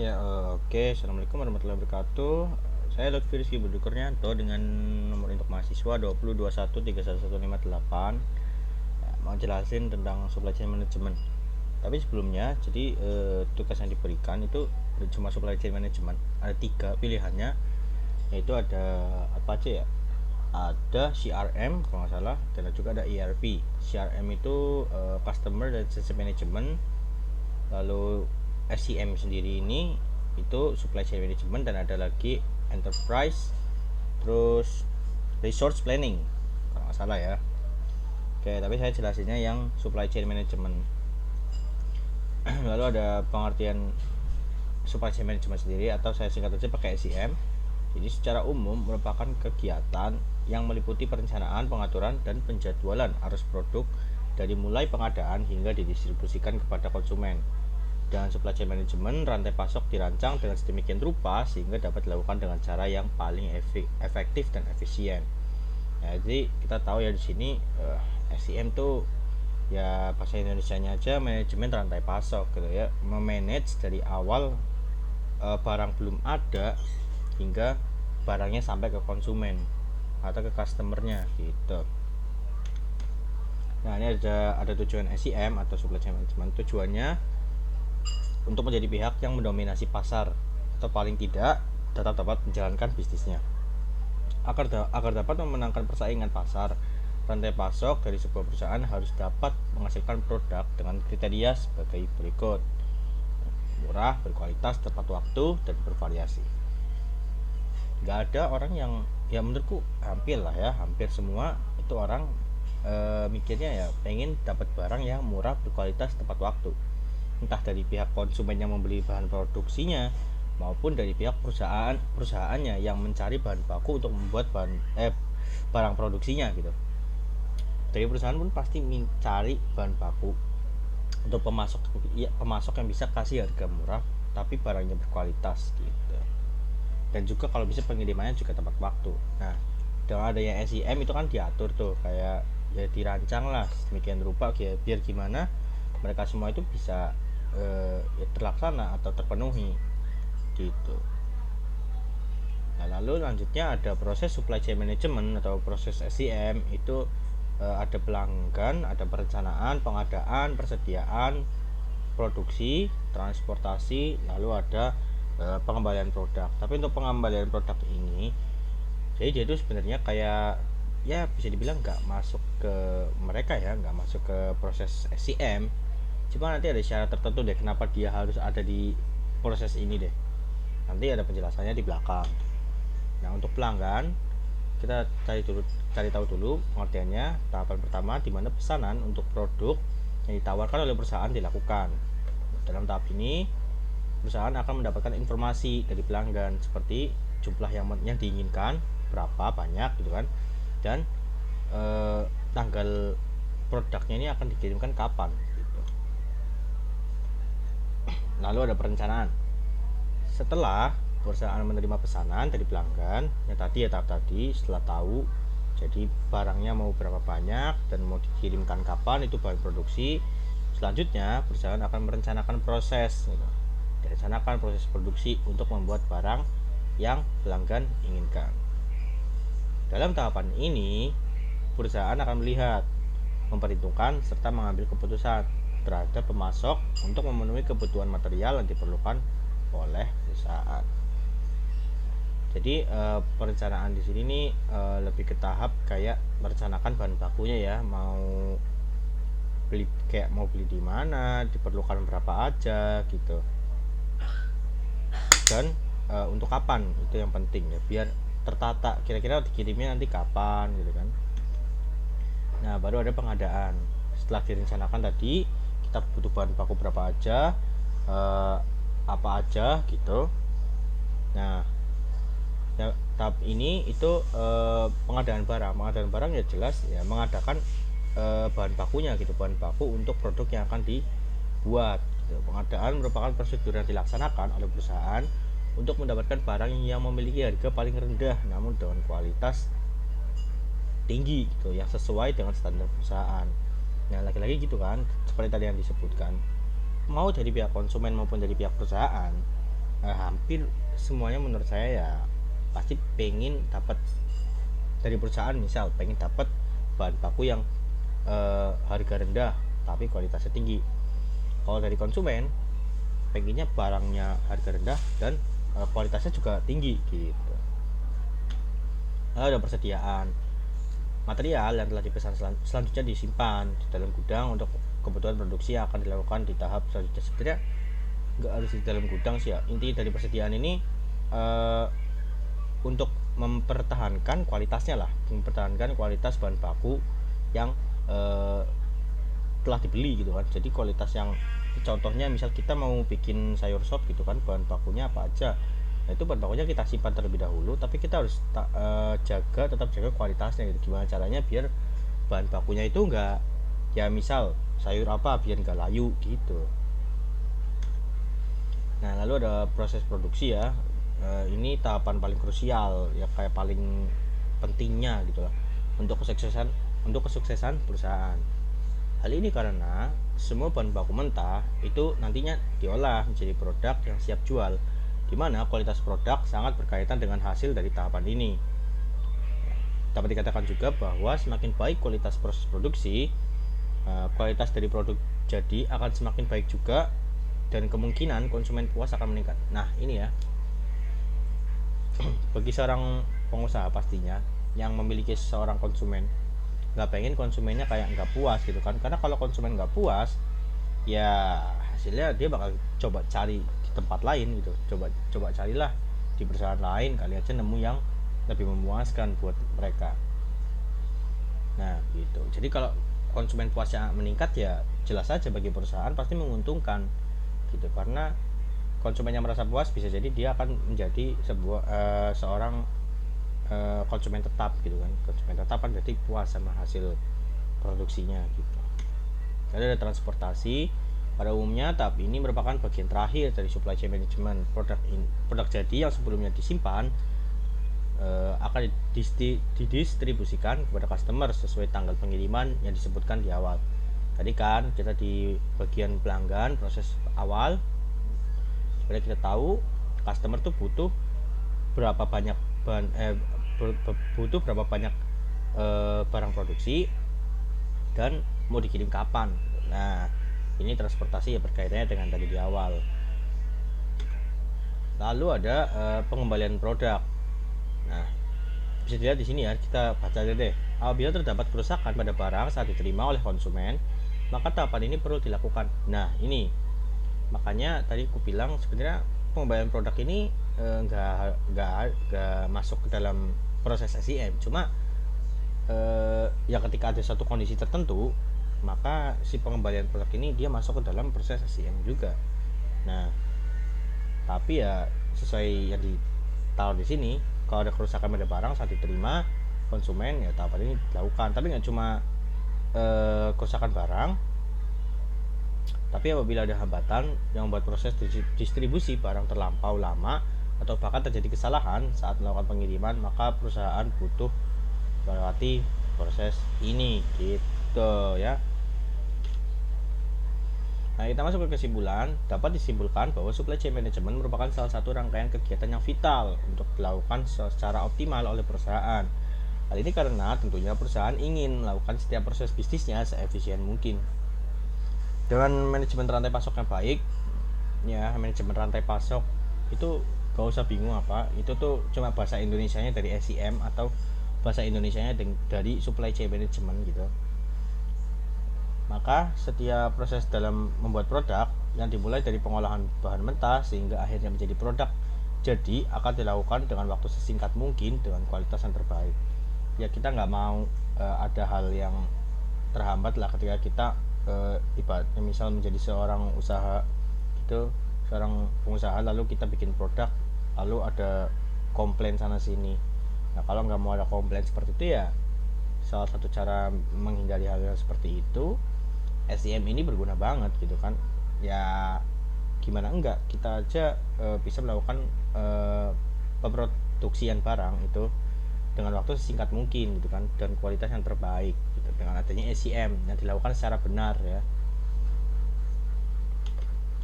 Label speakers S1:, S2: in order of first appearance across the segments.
S1: Ya, oke. Assalamualaikum warahmatullahi wabarakatuh. Saya Lutfi Rizky Budi Kurnianto dengan nomor induk mahasiswa 2021311588. Ya, mau jelasin tentang supply chain management. Tapi sebelumnya, jadi tugas yang diberikan itu cuma supply chain management. Ada 3 pilihannya, yaitu ada apa aja ya? Ada CRM kalau nggak salah, dan juga ada ERP. CRM itu Customer Relationship Management. Lalu SCM sendiri ini itu supply chain management, dan ada lagi enterprise, terus resource planning kalau nggak salah ya. Oke, tapi saya jelasinnya yang supply chain management. Lalu ada pengertian supply chain management sendiri, atau saya singkat aja pakai SCM. Jadi secara umum merupakan kegiatan yang meliputi perencanaan, pengaturan, dan penjadwalan arus produk dari mulai pengadaan hingga didistribusikan kepada konsumen. Dan supply chain management, rantai pasok dirancang dengan sedemikian rupa sehingga dapat dilakukan dengan cara yang paling efektif dan efisien. Nah, jadi kita tahu ya di sini SCM tuh ya bahasa Indonesianya aja manajemen rantai pasok gitu ya, memanage dari awal barang belum ada hingga barangnya sampai ke konsumen atau ke customernya gitu. Nah, ini ada tujuan SCM atau supply chain management. Tujuannya untuk menjadi pihak yang mendominasi pasar, atau paling tidak tetap dapat menjalankan bisnisnya. Agar dapat memenangkan persaingan pasar, rantai pasok dari sebuah perusahaan harus dapat menghasilkan produk dengan kriteria sebagai berikut: murah, berkualitas, tepat waktu, dan bervariasi. Gak ada orang yang, ya menurutku hampir lah ya, hampir semua itu orang mikirnya ya pengen dapat barang yang murah, berkualitas, tepat waktu, entah dari pihak konsumen yang membeli bahan produksinya maupun dari pihak perusahaannya yang mencari bahan baku untuk membuat barang produksinya gitu. Dari perusahaan pun pasti mencari bahan baku untuk pemasok yang bisa kasih harga murah tapi barangnya berkualitas gitu. Dan juga kalau bisa pengirimannya juga tepat waktu. Nah, dengan adanya SIM itu kan diatur tuh, kayak ya dirancang lah demikian rupa ya, biar gimana mereka semua itu bisa ya terlaksana atau terpenuhi gitu. Nah, lalu lanjutnya ada proses supply chain management atau proses SCM. Itu ada pelanggan, ada perencanaan, pengadaan, persediaan, produksi, transportasi, lalu ada pengembalian produk. Tapi untuk pengembalian produk ini, jadi dia itu sebenarnya kayak ya bisa dibilang nggak masuk ke mereka ya, nggak masuk ke proses SCM. Cuma nanti ada syarat tertentu deh kenapa dia harus ada di proses ini deh. Nanti ada penjelasannya di belakang. Nah, untuk pelanggan kita cari tahu dulu pengertiannya. Tahapan pertama di mana pesanan untuk produk yang ditawarkan oleh perusahaan dilakukan. Dalam tahap ini, perusahaan akan mendapatkan informasi dari pelanggan seperti jumlah yang diinginkan, berapa banyak gitu kan, dan tanggal produknya ini akan dikirimkan kapan gitu. Lalu ada perencanaan. Setelah perusahaan menerima pesanan dari pelanggan yang tadi ya, tahap tadi setelah tahu jadi barangnya mau berapa banyak dan mau dikirimkan kapan, itu bahan produksi. Selanjutnya perusahaan akan merencanakan proses gitu. Direncanakan proses produksi untuk membuat barang yang pelanggan inginkan. Dalam tahapan ini perusahaan akan melihat, memperhitungkan, serta mengambil keputusan terhadap pemasok untuk memenuhi kebutuhan material yang diperlukan oleh perusahaan. Jadi perencanaan di sini nih lebih ke tahap kayak merencanakan bahan bakunya ya, mau beli di mana, diperlukan berapa aja gitu, dan untuk kapan itu yang penting ya, biar tertata kira-kira dikirimnya nanti kapan gitu kan. Nah, baru ada pengadaan. Setelah direncanakan tadi kita butuh bahan baku berapa aja, apa aja gitu. Nah, tahap ini itu pengadaan barang ya jelas ya, mengadakan bahan bakunya gitu, bahan baku untuk produk yang akan dibuat gitu. Pengadaan merupakan prosedur yang dilaksanakan oleh perusahaan untuk mendapatkan barang yang memiliki harga paling rendah namun dengan kualitas tinggi gitu, yang sesuai dengan standar perusahaan. Nah, lagi-lagi gitu kan, seperti tadi yang disebutkan, mau dari pihak konsumen maupun dari pihak perusahaan, hampir semuanya menurut saya ya pasti pengen dapat dari perusahaan, misal pengen dapat bahan baku yang harga rendah tapi kualitasnya tinggi. Kalau dari konsumen pengennya barangnya harga rendah dan kualitasnya juga tinggi gitu. Lalu ada persediaan material yang telah dipesan selanjutnya disimpan di dalam gudang untuk kebutuhan produksi yang akan dilakukan di tahap selanjutnya. Sebenarnya nggak harus di dalam gudang sih ya, inti dari persediaan ini uh, untuk mempertahankan kualitasnya lah, mempertahankan kualitas bahan baku yang telah dibeli gitu kan. Jadi kualitas yang contohnya misal kita mau bikin sayur sop gitu kan, bahan bakunya apa aja, nah itu bahan bakunya kita simpan terlebih dahulu, tapi kita harus tetap jaga kualitasnya gitu. Gimana caranya biar bahan bakunya itu enggak, ya misal sayur apa biar enggak layu gitu. Nah lalu ada proses produksi ya. Ini tahapan paling krusial ya, kayak paling pentingnya gitu lah untuk kesuksesan perusahaan. Hal ini karena semua bahan baku mentah itu nantinya diolah menjadi produk yang siap jual, di mana kualitas produk sangat berkaitan dengan hasil dari tahapan ini. Dapat dikatakan juga bahwa semakin baik kualitas proses produksi, kualitas dari produk jadi akan semakin baik juga, dan kemungkinan konsumen puas akan meningkat. Nah ini ya, bagi seorang pengusaha pastinya yang memiliki seorang konsumen, nggak pengen konsumennya kayak nggak puas gitu kan. Karena kalau konsumen nggak puas ya hasilnya dia bakal coba cari di tempat lain gitu, coba carilah di perusahaan lain, kali aja nemu yang lebih memuaskan buat mereka. Nah gitu, jadi kalau konsumen puasnya meningkat ya jelas saja bagi perusahaan pasti menguntungkan gitu, karena konsumen yang merasa puas bisa jadi dia akan menjadi seorang konsumen tetap gitu kan. Konsumen tetap kan jadi puas sama hasil produksinya gitu. Lalu ada transportasi. Pada umumnya tahap ini merupakan bagian terakhir dari supply chain management. Produk jadi yang sebelumnya disimpan akan didistribusikan kepada customer sesuai tanggal pengiriman yang disebutkan di awal. Tadi kan kita di bagian pelanggan proses awal, sebenarnya kita tahu customer tuh butuh berapa banyak berapa banyak barang produksi dan mau dikirim kapan. Nah ini transportasi ya berkaitannya dengan tadi di awal. Lalu ada pengembalian produk. Nah bisa dilihat di sini ya, kita baca aja deh. Apabila terdapat kerusakan pada barang saat diterima oleh konsumen, maka tahapan ini perlu dilakukan. Nah ini makanya tadi aku bilang sebenarnya pengembalian produk ini nggak masuk ke dalam proses SIM. Cuma ya ketika ada satu kondisi tertentu, maka si pengembalian produk ini dia masuk ke dalam proses SIM juga. Nah tapi ya sesuai yang ditaruh di sini, kalau ada kerusakan pada barang saat diterima konsumen ya tahapan ini dilakukan. Tapi nggak cuma kerusakan barang, tapi apabila ada hambatan yang membuat proses distribusi barang terlampau lama atau bahkan terjadi kesalahan saat melakukan pengiriman, maka perusahaan butuh melewati proses ini gitu ya. Nah kita masuk ke kesimpulan. Dapat disimpulkan bahwa supply chain management merupakan salah satu rangkaian kegiatan yang vital untuk dilakukan secara optimal oleh perusahaan. Hal ini karena tentunya perusahaan ingin melakukan setiap proses bisnisnya seefisien mungkin. Dengan manajemen rantai pasok yang baik, ya manajemen rantai pasok itu gak usah bingung apa, itu tuh cuma bahasa Indonesianya dari SCM atau bahasa Indonesianya dari supply chain management gitu. Maka setiap proses dalam membuat produk yang dimulai dari pengolahan bahan mentah sehingga akhirnya menjadi produk jadi akan dilakukan dengan waktu sesingkat mungkin dengan kualitas yang terbaik. Ya kita nggak mau ada hal yang terhambat lah ketika kita ibaratnya misal menjadi seorang usaha gitu, seorang pengusaha, lalu kita bikin produk lalu ada komplain sana sini. Nah kalau nggak mau ada komplain seperti itu ya salah satu cara menghindari hal yang seperti itu SIM ini berguna banget gitu kan. Ya gimana enggak kita aja bisa melakukan pemproduksian barang itu dengan waktu sesingkat mungkin gitu kan, dan kualitas yang terbaik gitu, dengan adanya SIM yang dilakukan secara benar ya.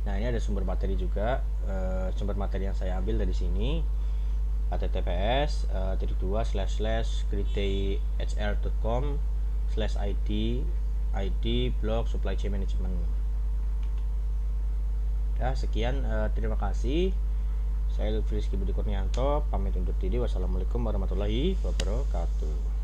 S1: Nah, ini ada sumber materi juga. Sumber materi yang saya ambil dari sini https://gridayhr.com/id blog supply chain management. Ya, sekian, terima kasih. Saya Lutfi Rizky Budi Kurnianto, pamit undur diri. Wassalamualaikum warahmatullahi wabarakatuh.